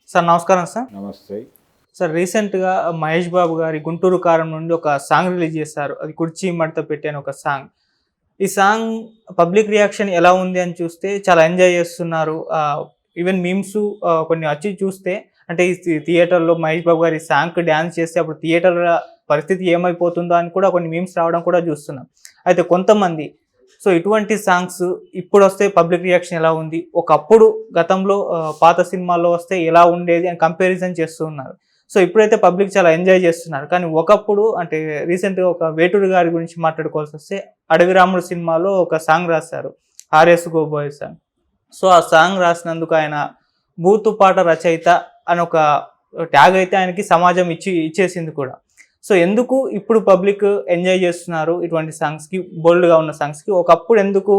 Sir నమస్కారం sir. నమస్తే. Sir రీసెంట్‌గా మహేష్ బాబు గారి 'గుంటూరు కారం' నుండి ఒక సాంగ్ రిలీజ్ చేశారు. అది 'కుర్చీ మడత పెట్టి' అని ఒక సాంగ్. ఈ సాంగ్ పబ్లిక్ రియాక్షన్ ఎలా ఉంది అని చూస్తే చాలా ఎంజాయ్ చేస్తున్నారు. ఈవెన్ మీమ్స్ కొన్ని వచ్చి చూస్తే అంటే ఈ థియేటర్‌లో మహేష్ బాబు గారు ఈ సాంగ్‌కి డాన్స్ చేస్తే అప్పుడు థియేటర్ పరిస్థితి ఏమైపోతుందో అని కూడా కొన్ని మీమ్స్ రావడం కూడా చూస్తున్నాం. అయితే కొంతమంది ఇటువంటి సాంగ్స్ ఇప్పుడొస్తే పబ్లిక్ రియాక్షన్ ఎలా ఉంది? ఒకప్పుడు గతంలో పాత సినిమాల్లో వస్తే ఎలా ఉండేది అని కంపారిజన్ చేస్తూ ఉన్నారు. ఇప్పుడైతే పబ్లిక్ చాలా ఎంజాయ్ చేస్తున్నారు. కానీ ఒకప్పుడు అంటే రీసెంట్‌గా ఒక వేటూరి గారి గురించి మాట్లాడుకోవాల్సొస్తే 'అడవి రాముడు' సినిమాలో ఒక సాంగ్ రాశారు. 'ఆర్ఎస్ గోబోయ్' సాంగ్. ఆ సాంగ్ రాసినందుకు ఆయన బూతు పాట రచయిత అని ఒక ట్యాగ్ అయితే ఆయనకి సమాజం ఇచ్చేసింది కూడా. ఎందుకు ఇప్పుడు పబ్లిక్ ఎంజాయ్ చేస్తున్నారు ఇటువంటి సాంగ్స్‌కి, బోల్డ్‌గా ఉన్న సాంగ్స్‌కి? ఒకప్పుడు ఎందుకు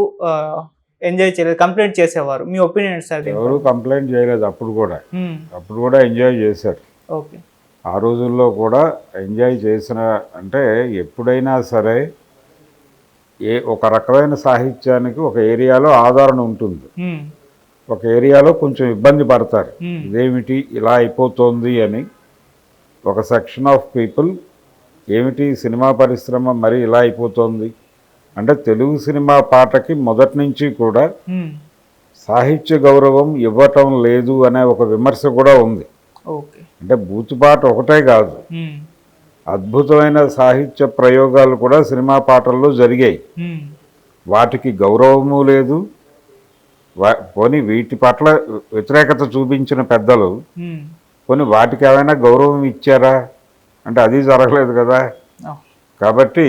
ఎంజాయ్ చేయలేదు, కంప్లైంట్ చేసేవారు? మీ ఒపీనియన్ సార్? ఎవరు కంప్లైంట్ చేయలేదు అప్పుడు కూడా. అప్పుడు కూడా ఎంజాయ్ చేశారు. ఓకే. ఆ రోజుల్లో కూడా ఎంజాయ్ చేసిన అంటే ఎప్పుడైనా సరే ఒక రకమైన సాహిత్యానికి ఒక ఏరియాలో ఆదరణ ఉంటుంది. ఒక ఏరియాలో కొంచెం ఇబ్బంది పడతారు. ఇదేమిటి ఇలా అయిపోతుంది అని ఒక సెక్షన్ ఆఫ్ పీపుల్, ఏమిటి సినిమా పరిశ్రమ మరి ఇలా అయిపోతుంది అంటే తెలుగు సినిమా పాటకి మొదటి నుంచి కూడా సాహిత్య గౌరవం ఇవ్వటం లేదు అనే ఒక విమర్శ కూడా ఉంది. అంటే బూతుపాట ఒకటే కాదు, అద్భుతమైన సాహిత్య ప్రయోగాలు కూడా సినిమా పాటల్లో జరిగాయి. వాటికి గౌరవము లేదు. పోనీ వీటి పట్ల వ్యతిరేకత చూపించిన పెద్దలు పోనీ వాటికి ఏమైనా గౌరవం ఇచ్చారా అంటే అది జరగలేదు కదా. కాబట్టి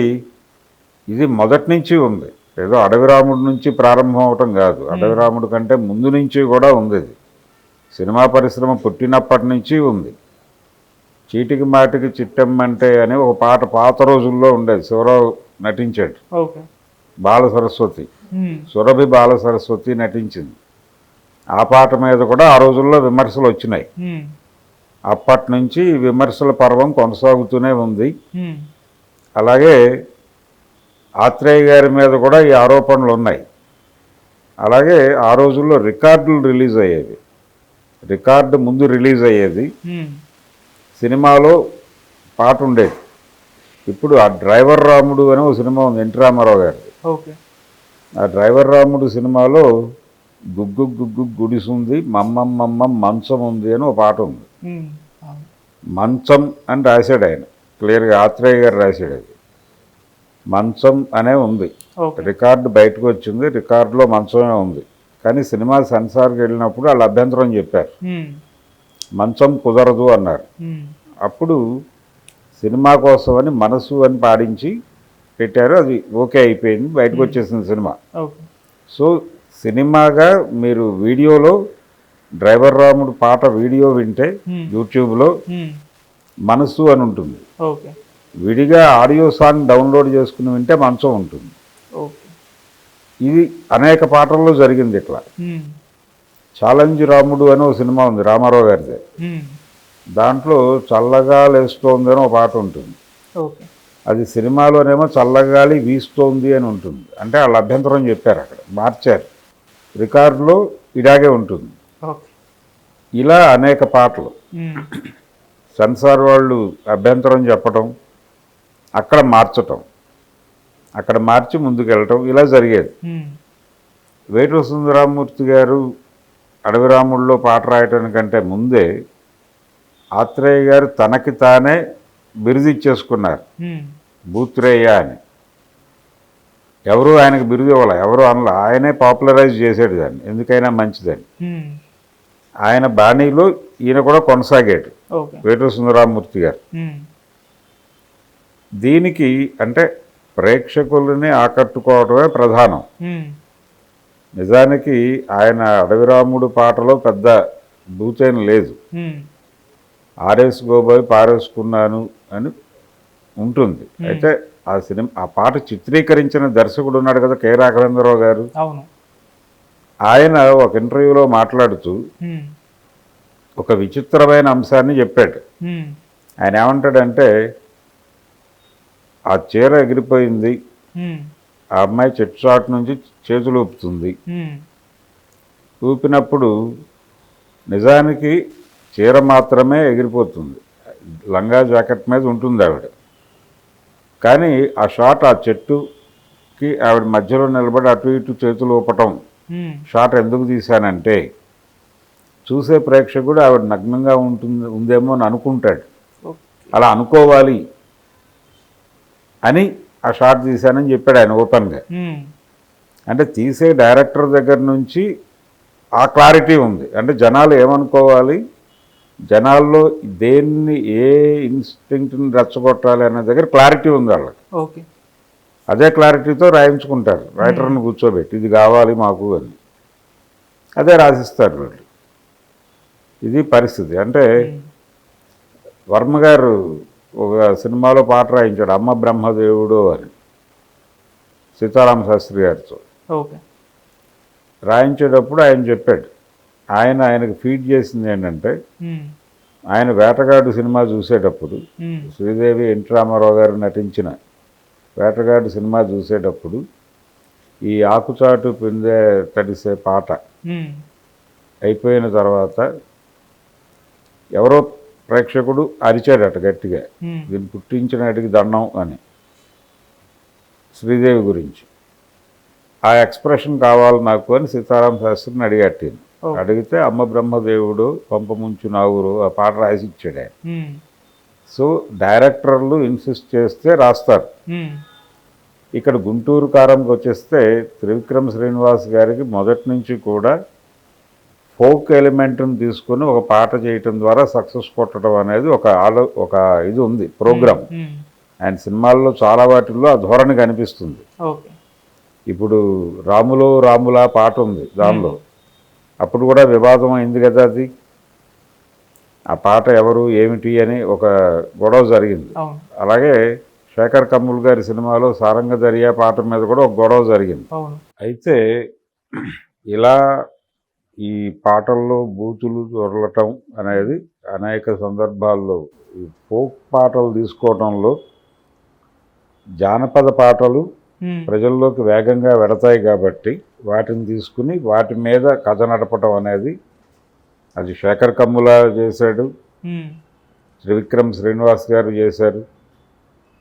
ఇది మొదటి నుంచి ఉంది. ఏదో అడవి రాముడి నుంచి ప్రారంభం అవటం కాదు, అడవి రాముడి కంటే ముందు నుంచి కూడా ఉంది. ఇది సినిమా పరిశ్రమ పుట్టినప్పటి నుంచి ఉంది. చీటికి మాటికి చిట్టమ్మంటే అని ఒక పాట పాత రోజుల్లో ఉండేది, శివరావు నటించాడు. బాల సరస్వతి, సురభి బాల సరస్వతి నటించింది. ఆ పాట మీద కూడా ఆ రోజుల్లో విమర్శలు వచ్చినాయి. అప్పటి నుంచి విమర్శల పర్వం కొనసాగుతూనే ఉంది. అలాగే ఆత్రేయ గారి మీద కూడా ఈ ఆరోపణలు ఉన్నాయి. అలాగే ఆ రోజుల్లో రికార్డులు రిలీజ్ అయ్యేవి. రికార్డు ముందు రిలీజ్ అయ్యేది, సినిమాలో పాట ఉండేది. ఇప్పుడు ఆ డ్రైవర్ రాముడు అని ఒక సినిమా ఉంది ఎన్టీ రామారావు గారిది. ఆ డ్రైవర్ రాముడు సినిమాలో గుగ్గు గుగ్గు గుడిసుంది, మమ్మం మమ్మం మంచం ఉంది అని ఒక పాట ఉంది. మంచం అని రాశాడు ఆయన, క్లియర్గా ఆత్రేయ గారు రాశాడు. అది మంచం అనే ఉంది, రికార్డు బయటకు వచ్చింది, రికార్డులో మంచమే ఉంది. కానీ సినిమా సెన్సార్కి వెళ్ళినప్పుడు వాళ్ళు అభ్యంతరం చెప్పారు, మంచం కుదరదు అన్నారు. అప్పుడు సినిమా కోసం అని మనసు అని పాడించి పెట్టారు, అది ఓకే అయిపోయింది, బయటకు వచ్చేసింది సినిమా. సినిమాగా మీరు వీడియోలో డ్రైవర్ రాముడు పాట వీడియో వింటే యూట్యూబ్లో మనసు అని ఉంటుంది. విడిగా ఆడియో సాంగ్ డౌన్లోడ్ చేసుకుని వింటే మంచం ఉంటుంది. ఇది అనేక పాటల్లో జరిగింది ఇట్లా. ఛాలెంజ్ రాముడు అని ఒక సినిమా ఉంది రామారావు గారిదే. దాంట్లో చల్లగాలి వేస్తోంది అని ఒక పాట ఉంటుంది. అది సినిమాలోనేమో చల్లగాలి వీస్తోంది అని ఉంటుంది. అంటే వాళ్ళు అభ్యంతరం చెప్పారు, అక్కడ మార్చారు. రికార్డులో ఇలాగే ఉంటుంది. ఇలా అనేక పాటలు సెన్సార్ వాళ్ళు అభ్యంతరం చెప్పటం, అక్కడ మార్చటం, అక్కడ మార్చి ముందుకు వెళ్ళటం, ఇలా జరిగేది. వేటూరి సుందరరామూర్తి గారు అడవి రాముడిలో పాట రాయటానికంటే ముందే ఆత్రేయ గారు తనకి తానే బిరుదు ఇచ్చేసుకున్నారు, బూత్రేయ అని. ఎవరు ఆయనకు బిరుదు ఇవ్వాలి, ఎవరు అనలా, ఆయనే పాపులరైజ్ చేసాడు దాన్ని, ఎందుకైనా మంచిదని. ఆయన బాణీలో ఈయన కూడా కొనసాగాడు, వేటూరి సుందరరామూర్తి గారు. దీనికి అంటే ప్రేక్షకులని ఆకట్టుకోవడమే ప్రధానం. నిజానికి ఆయన అడవి రాముడు పాటలో పెద్ద బూతేం లేదు. ఆర్ఎస్ గోబోయ్ పారేసుకున్నాను అని ఉంటుంది. అయితే ఆ పాట చిత్రీకరించిన దర్శకుడు ఉన్నాడు కదా, కె రాఘవేంద్రరావు గారు. ఆయన ఒక ఇంటర్వ్యూలో మాట్లాడుతూ ఒక విచిత్రమైన అంశాన్ని చెప్పాడు. ఆయన ఏమంటాడంటే, ఆ చీర ఎగిరిపోయింది, ఆ అమ్మాయి చెట్టు చాటు నుంచి చేతులు ఊపుతుంది. ఊపినప్పుడు నిజానికి చీర మాత్రమే ఎగిరిపోతుంది, లంగా జాకెట్ మీద ఉంటుంది ఆవిడ. కానీ ఆ షాట్, ఆ చెట్టుకి ఆవిడ మధ్యలో నిలబడి అటు ఇటు చేతులు ఊపటం షాట్ ఎందుకు తీశానంటే, చూసే ప్రేక్షకుడు ఆవిడ నగ్నంగా ఉందేమో అని అనుకుంటాడు. అలా అనుకోవాలి అని ఆ షాట్ తీశానని చెప్పాడు ఆయన ఓపెన్గా. అంటే తీసే డైరెక్టర్ దగ్గర నుంచి ఆ క్లారిటీ ఉంది. అంటే జనాలు ఏమనుకోవాలి, జనాల్లో దేన్ని, ఏ ఇన్స్టింక్ట్ని రెచ్చగొట్టాలి అనే దగ్గర క్లారిటీ ఉంది వాళ్ళకి. ఓకే, అదే క్లారిటీతో రాయించుకుంటారు రైటర్ని కూర్చోబెట్టి, ఇది కావాలి మాకు అని. అదే రాసిస్తారు వాళ్ళు. ఇది పరిస్థితి. అంటే వర్మ గారు ఒక సినిమాలో పాట రాయించాడు, అమ్మ బ్రహ్మదేవుడు అని, సీతారామ శాస్త్రి గారితో. ఓకే, రాయించేటప్పుడు ఆయన చెప్పాడు, ఆయనకు ఫీడ్ చేసింది ఏంటంటే, ఆయన వేటగాడు సినిమా చూసేటప్పుడు, శ్రీదేవి ఎన్టీ రామారావు గారు నటించిన వేటగాడు సినిమా చూసేటప్పుడు ఈ ఆకుచాటు పిందే తడిసే పాట అయిపోయిన తర్వాత ఎవరో ప్రేక్షకుడు అరిచాడట గట్టిగా, దీన్ని పుట్టించినటికి దండం అని, శ్రీదేవి గురించి. ఆ ఎక్స్ప్రెషన్ కావాలి నాకు అని సీతారామ శాస్త్రిని అడిగాడు. అడిగితే అమ్మ బ్రహ్మదేవుడు పంప ముంచు నావురు ఆ పాట రాసి ఇచ్చాడు ఆయన. సో డైరెక్టర్లు ఇన్సిస్ట్ చేస్తే రాస్తారు. ఇక్కడ గుంటూరు కారంకి వచ్చేస్తే త్రివిక్రమ్ శ్రీనివాస్ గారికి మొదటి నుంచి కూడా ఫోక్ ఎలిమెంట్ని తీసుకుని ఒక పాట చేయటం ద్వారా సక్సెస్ కొట్టడం అనేది ఒక ఇది ఉంది, ప్రోగ్రామ్. ఆయన సినిమాల్లో చాలా వాటిల్లో ఆ ధోరణి కనిపిస్తుంది. ఇప్పుడు రాములో రాములా పాట ఉంది దానిలో, అప్పుడు కూడా వివాదం అయింది కదా అది. ఆ పాట ఎవరు ఏమిటి అని ఒక గొడవ జరిగింది. అలాగే శేఖర్ కమ్ముల్ గారి సినిమాలో సారంగ దర్యా పాట మీద కూడా ఒక గొడవ జరిగింది. అయితే ఇలా ఈ పాటల్లో బూతులు దొరలటం అనేది అనేక సందర్భాల్లో ఈ ఫోక్ పాటలు తీసుకోవడంలో, జానపద పాటలు ప్రజల్లోకి వేగంగా వెడతాయి కాబట్టి వాటిని తీసుకుని వాటి మీద కథ నడపటం అనేది, అది శేఖర్ కమ్ముల చేశాడు, త్రివిక్రమ్ శ్రీనివాస్ గారు చేశారు.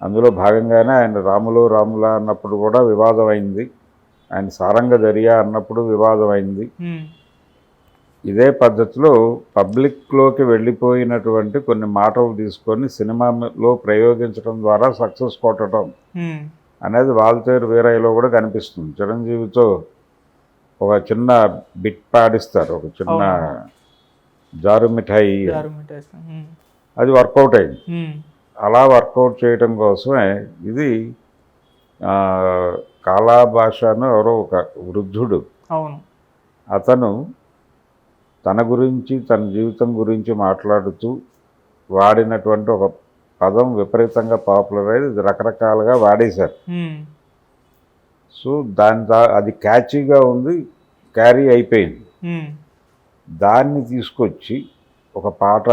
అందులో భాగంగానే ఆయన రాములో రాములా అన్నప్పుడు కూడా వివాదం అయింది, ఆయన సారంగ దర్యా అన్నప్పుడు వివాదం అయింది. ఇదే పద్ధతిలో పబ్లిక్లోకి వెళ్ళిపోయినటువంటి కొన్ని మాటలు తీసుకొని సినిమాలో ప్రయోగించడం ద్వారా సక్సెస్ కొట్టడం అనేది వాల్తేరు వీరయ్యలో కూడా కనిపిస్తుంది. చిరంజీవితో ఒక చిన్న బిట్ పాడిస్తారు, ఒక చిన్న జారు మిఠాయి, అది వర్కౌట్ అయింది. అలా వర్కౌట్ చేయడం కోసమే ఇది కాలా భాషను ఎవరో ఒక వృద్ధుడు, అతను తన గురించి తన జీవితం గురించి మాట్లాడుతూ వాడినటువంటి ఒక పదం విపరీతంగా పాపులర్ అయ్యి ఇది రకరకాలుగా వాడేశారు. సో అది క్యాచీగా ఉంది, క్యారీ అయిపోయింది. దాన్ని తీసుకొచ్చి ఒక పాట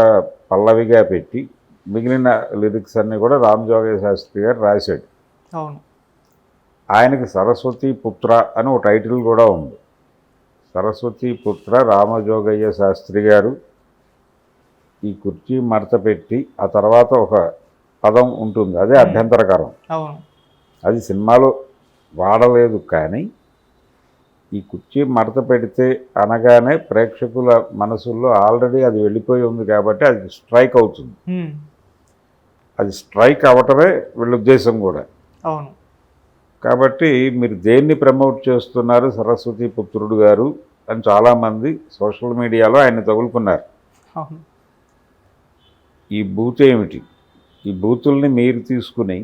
పల్లవిగా పెట్టి మిగిలిన లిరిక్స్ అన్నీ కూడా రామజోగయ్య శాస్త్రి గారు రాశాడు. ఆయనకి సరస్వతి పుత్ర అని ఒక టైటిల్ కూడా ఉంది. సరస్వతి పుత్ర రామజోగయ్య శాస్త్రి గారు ఈ కుర్చీ మడత పెట్టి ఆ తర్వాత ఒక పదం ఉంటుంది, అదే అభ్యంతరకరం. అది సినిమాలో వాడలేదు, కానీ ఈ కుర్చీ మడత పెడితే అనగానే ప్రేక్షకుల మనసుల్లో ఆల్రెడీ అది వెళ్ళిపోయి ఉంది కాబట్టి అది స్ట్రైక్ అవుతుంది. అది స్ట్రైక్ అవ్వటమే వీళ్ళ ఉద్దేశం కూడా. కాబట్టి మీరు దేన్ని ప్రమోట్ చేస్తున్నారు సరస్వతి పుత్రుడు గారు అని చాలామంది సోషల్ మీడియాలో ఆయన తగులుకున్నారు. ఈ బూత్ ఏమిటి, ఈ బూతుల్ని మీరు తీసుకుని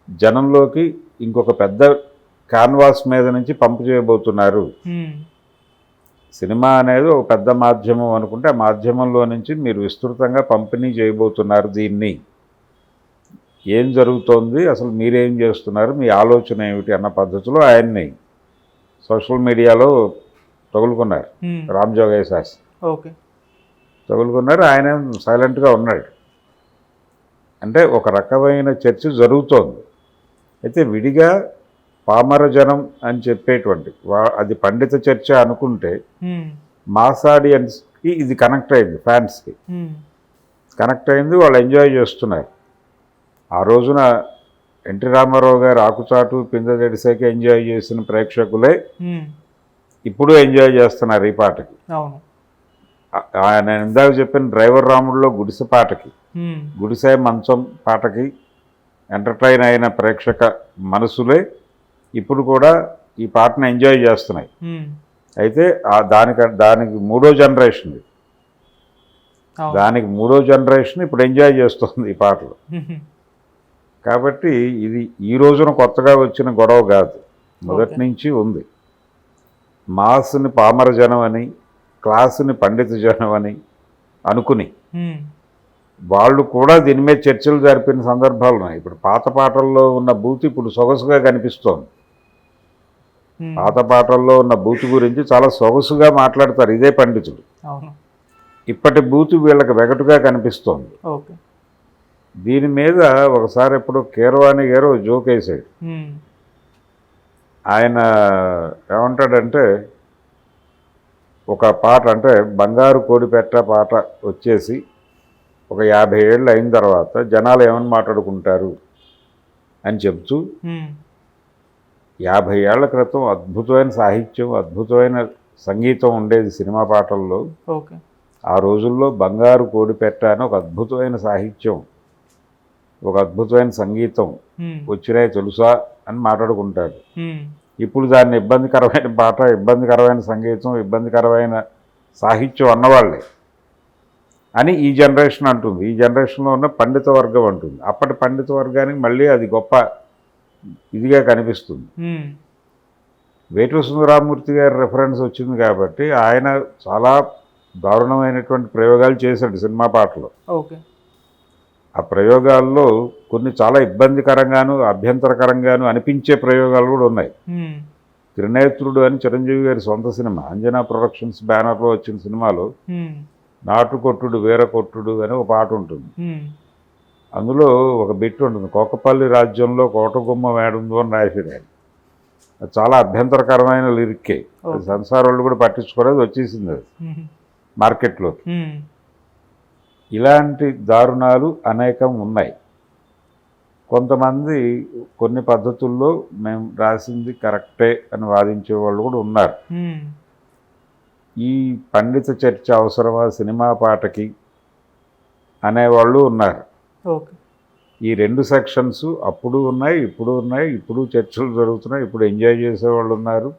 జనంలోకి ఇంకొక పెద్ద కాన్వాస్ మీద నుంచి పంపు చేయబోతున్నారు. సినిమా అనేది ఒక పెద్ద మాధ్యమం అనుకుంటే ఆ మాధ్యమంలో నుంచి మీరు విస్తృతంగా పంపిణీ చేయబోతున్నారు. దీన్ని ఏం జరుగుతోంది, అసలు మీరేం చేస్తున్నారు, మీ ఆలోచన ఏమిటి అన్న పద్ధతిలో ఆయన్ని సోషల్ మీడియాలో తగులుకున్నారు. రామజోగయ్య శాస్త్రి తగులుకున్నారు, ఆయన సైలెంట్గా ఉన్నాడు. అంటే ఒక రకమైన చర్చ జరుగుతోంది. అయితే విడిగా పామర జనం అని చెప్పేటువంటి అది పండిత చర్చ అనుకుంటే మాస్ ఆడియన్స్ ఇది కనెక్ట్ అయింది ఫ్యాన్స్కి, కనెక్ట్ అయింది, వాళ్ళు ఎంజాయ్ చేస్తున్నారు. ఆ రోజున ఎన్టీ రామారావు గారు ఆకుచాటు పిందె జడిసేకి ఎంజాయ్ చేసిన ప్రేక్షకులే ఇప్పుడు ఎంజాయ్ చేస్తున్నారు ఈ పాటకి. నేను ఇందాక చెప్పిన డ్రైవర్ రాముడిలో గుడిసె పాటకి, గుడిసె మంచం పాటకి ఎంటర్టైన్ అయిన ప్రేక్షక మనసులే ఇప్పుడు కూడా ఈ పాటను ఎంజాయ్ చేస్తున్నాయి. అయితే దానికి మూడో జనరేషన్, ఇప్పుడు ఎంజాయ్ చేస్తుంది ఈ పాటలు. కాబట్టి ఇది ఈ రోజున కొత్తగా వచ్చిన గొడవ కాదు, మొదటి నుంచి ఉంది. మాస్ని పామర జనం అని, క్లాసుని పండిత జనం అని అనుకుని వాళ్ళు కూడా దీని మీద చర్చలు జరిపిన సందర్భాలు ఉన్నాయి. ఇప్పుడు పాత పాటల్లో ఉన్న బూతు ఇప్పుడు సొగసుగా కనిపిస్తోంది. పాత పాటల్లో ఉన్న బూతు గురించి చాలా సొగసుగా మాట్లాడతారు ఇదే పండితుడు. ఇప్పటి బూతు వీళ్ళకి వెగటుగా కనిపిస్తోంది. దీని మీద ఒకసారి ఎప్పుడు కీరవాణి గారు జోక్ వేసాడు. ఆయన ఏమంటాడంటే, ఒక పాట అంటే బంగారు కోడిపెట్ట పాట వచ్చేసి ఒక 50 ఏళ్ళు అయిన తర్వాత జనాలు ఏమని మాట్లాడుకుంటారు అని చెప్తూ, 50 ఏళ్ల క్రితం అద్భుతమైన సాహిత్యం, అద్భుతమైన సంగీతం ఉండేది సినిమా పాటల్లో. ఆ రోజుల్లో బంగారు కోడిపెట్ట అని ఒక అద్భుతమైన సాహిత్యం, ఒక అద్భుతమైన సంగీతం వచ్చినాయి తెలుసా అని మాట్లాడుకుంటారు. ఇప్పుడు దాన్ని ఇబ్బందికరమైన పాట, ఇబ్బందికరమైన సంగీతం, ఇబ్బందికరమైన సాహిత్యం అన్నవాళ్ళే అని ఈ జనరేషన్ అంటుంది. ఈ జనరేషన్లో ఉన్న పండిత వర్గం అంటుంది. అప్పటి పండిత వర్గానికి మళ్ళీ అది గొప్ప ఇదిగా కనిపిస్తుంది. వేటూరి సుందరరామూర్తి గారి రెఫరెన్స్ వచ్చింది కాబట్టి ఆయన చాలా దారుణమైనటువంటి ప్రయోగాలు చేశాడు సినిమా పాటలో. ఆ ప్రయోగాల్లో కొన్ని చాలా ఇబ్బందికరంగాను అభ్యంతరకరంగాను అనిపించే ప్రయోగాలు కూడా ఉన్నాయి. త్రినేత్రుడు అని చిరంజీవి గారి సొంత సినిమా, అంజనా ప్రొడక్షన్స్ బ్యానర్లో వచ్చిన సినిమాలో నాటుకొట్టుడు వీరకొట్టుడు అని ఒక పాట ఉంటుంది. అందులో ఒక బిట్ ఉంటుంది, కోకపల్లి రాజ్యంలో కోటగుమ్మ వేడుందో అని రాశాడు ఆయన. అది చాలా అభ్యంతరకరమైన లిరిక్కే, అది సంసార వాళ్ళు కూడా పట్టించుకోలేదు, వచ్చేసింది అది మార్కెట్లోకి. ఇలాంటి దారుణాలు అనేకం ఉన్నాయి. కొంతమంది కొన్ని పద్ధతుల్లో మేము రాసింది కరెక్టే అని వాదించే వాళ్ళు కూడా ఉన్నారు. ఈ పండిత చర్చ అవసరమా సినిమా పాటకి అనేవాళ్ళు ఉన్నారు. ఈ రెండు సెక్షన్స్ అప్పుడు ఉన్నాయి, ఇప్పుడు ఉన్నాయి. ఇప్పుడు చర్చలు జరుగుతున్నాయి, ఇప్పుడు ఎంజాయ్ చేసేవాళ్ళు ఉన్నారు,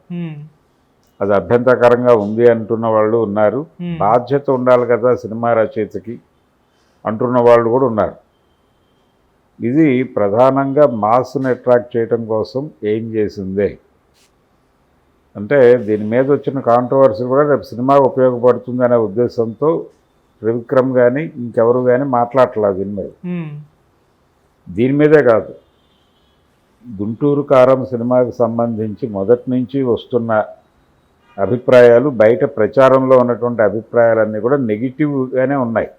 అది అభ్యంతరకరంగా ఉంది అంటున్న వాళ్ళు ఉన్నారు. బాధ్యత ఉండాలి కదా సినిమా రచయితకి అంటున్న వాళ్ళు కూడా ఉన్నారు. ఇది ప్రధానంగా మాస్ని అట్రాక్ట్ చేయడం కోసం ఏం చేసిందే అంటే, దీని మీద వచ్చిన కాంట్రవర్సీ కూడా రేపు సినిమాకు ఉపయోగపడుతుంది అనే ఉద్దేశంతో త్రివిక్రమ్ కానీ ఇంకెవరు కానీ మాట్లాడట్లేదు దీని మీద. దీని మీదే కాదు, గుంటూరు కారం సినిమాకి సంబంధించి మొదటి నుంచి వస్తున్న అభిప్రాయాలు, బయట ప్రచారంలో ఉన్నటువంటి అభిప్రాయాలన్నీ కూడా నెగిటివ్గానే ఉన్నాయి,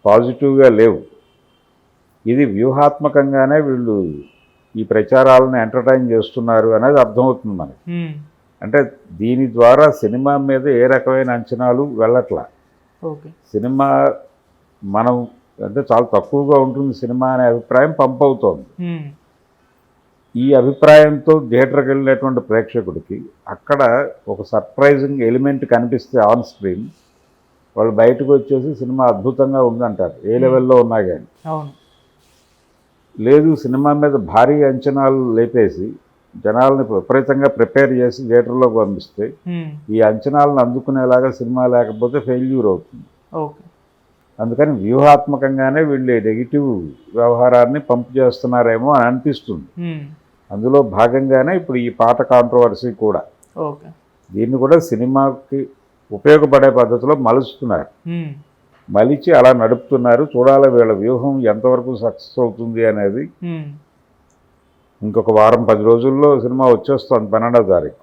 పాజిటివ్గా లేవు. ఇది వ్యూహాత్మకంగానే వీళ్ళు ఈ ప్రచారాలను ఎంటర్టైన్ చేస్తున్నారు అనేది అర్థమవుతుంది మనకి. అంటే దీని ద్వారా సినిమా మీద ఏ రకమైన అంచనాలు వెళ్ళట్లా. సినిమా మనం అంటే చాలా తక్కువగా ఉంటుంది సినిమా అనే అభిప్రాయం పంపవుతోంది. ఈ అభిప్రాయంతో థియేటర్కి వెళ్ళినటువంటి ప్రేక్షకుడికి అక్కడ ఒక సర్ప్రైజింగ్ ఎలిమెంట్ కనిపిస్తే ఆన్ స్క్రీన్, వాళ్ళు బయటకు వచ్చేసి సినిమా అద్భుతంగా ఉందంటారు, ఏ లెవెల్లో ఉన్నా కానీ. లేదు, సినిమా మీద భారీ అంచనాలు లేపేసి జనాలని విపరీతంగా ప్రిపేర్ చేసి థియేటర్లోకి పంపిస్తే ఈ అంచనాలను అందుకునేలాగా సినిమా లేకపోతే ఫెయిల్యూర్ అవుతుంది. అందుకని వ్యూహాత్మకంగానే వీళ్ళు నెగిటివ్ వ్యవహారాన్ని పంపు చేస్తున్నారేమో అని అనిపిస్తుంది. అందులో భాగంగానే ఇప్పుడు ఈ పాట కాంట్రవర్సీ కూడా, దీన్ని కూడా సినిమాకి ఉపయోగపడే పద్ధతిలో మలుస్తున్నారు, మలిచి అలా నడుపుతున్నారు. చూడాలి వీళ్ళ వ్యూహం ఎంతవరకు సక్సెస్ అవుతుంది అనేది. ఇంకొక వారం 10 రోజుల్లో సినిమా వచ్చేస్తుంది, 12వ తారీఖు.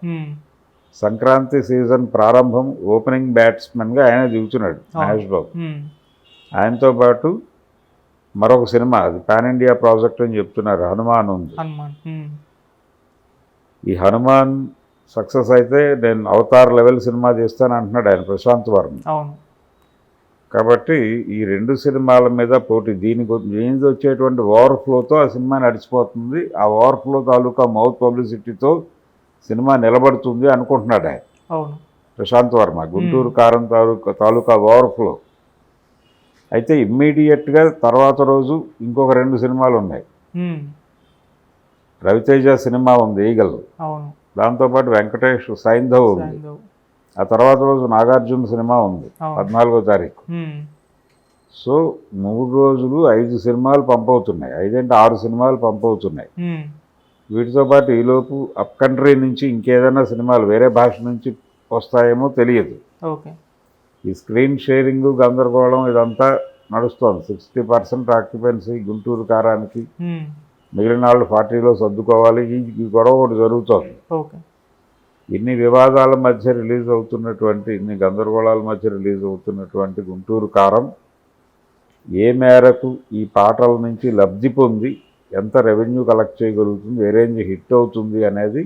సంక్రాంతి సీజన్ ప్రారంభం, ఓపెనింగ్ బ్యాట్స్మెన్గా ఆయన దిగుతున్నాడు మహేష్ బాబు. ఆయనతో పాటు మరొక సినిమా, అది పాన్ ఇండియా ప్రాజెక్ట్ అని చెప్తున్నారు, హనుమాన్ ఉంది. ఈ హనుమాన్ సక్సెస్ అయితే నేను అవతార్ లెవెల్ సినిమా చేస్తాను అంటున్నాడు ఆయన, ప్రశాంత్ వర్మ. అవును. కాబట్టి ఈ 2 సినిమాల మీద పోటీ, దీనికి వచ్చేటువంటి ఓవర్ఫ్లోతో ఆ సినిమా నడిచిపోతుంది, ఆ ఓవర్ఫ్లో తాలూకా మౌత్ పబ్లిసిటీతో సినిమా నిలబడుతుంది అనుకుంటున్నాడు ఆయన, అవును. ప్రశాంత్ వర్మ. గుంటూరు కారం తాలూకా ఓవర్ఫ్లో అయితే ఇమ్మీడియట్గా తర్వాత రోజు ఇంకొక 2 సినిమాలు ఉన్నాయి. రవితేజ సినిమా ఉంది ఈగల్, అవును. దాంతోపాటు వెంకటేష్ సైంధవ్ ఉంది. సైంధవ్. ఆ తర్వాత రోజు నాగార్జున సినిమా ఉంది 14వ తారీఖు. సో 3 రోజులు 5 సినిమాలు పంపవుతున్నాయి, 5 అంటే 6 సినిమాలు పంపవుతున్నాయి. వీటితో పాటు ఈలోపు అప్ కంట్రీ నుంచి ఇంకేదైనా సినిమాలు వేరే భాష నుంచి వస్తాయేమో తెలియదు. ఓకే. ఈ స్క్రీన్ షేరింగ్ గందరగోళం ఇదంతా నడుస్తోంది. 60% ఆక్యుపెన్సీ గుంటూరు కారానికి, మిగిలిన వాళ్ళు 40లో సర్దుకోవాలి. ఈ గొడవ ఒకటి జరుగుతోంది. ఓకే. ఇన్ని వివాదాల మధ్య రిలీజ్ అవుతున్నటువంటి, ఇన్ని గందరగోళాల మధ్య రిలీజ్ అవుతున్నటువంటి గుంటూరు కారం ఏ మేరకు ఈ పాటల నుంచి లబ్ధి పొంది ఎంత రెవెన్యూ కలెక్ట్ చేయగలుగుతుంది, ఏ రేంజ్ హిట్ అవుతుంది అనేది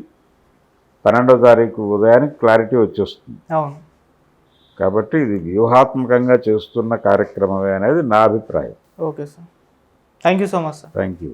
12వ తారీఖు ఉదయానికి క్లారిటీ వచ్చేస్తుంది. అవును. కాబట్టి ఇది వ్యూహాత్మకంగా చేస్తున్న కార్యక్రమమే అనేది నా అభిప్రాయం. Okay sir, thank you so much sir. Thank you.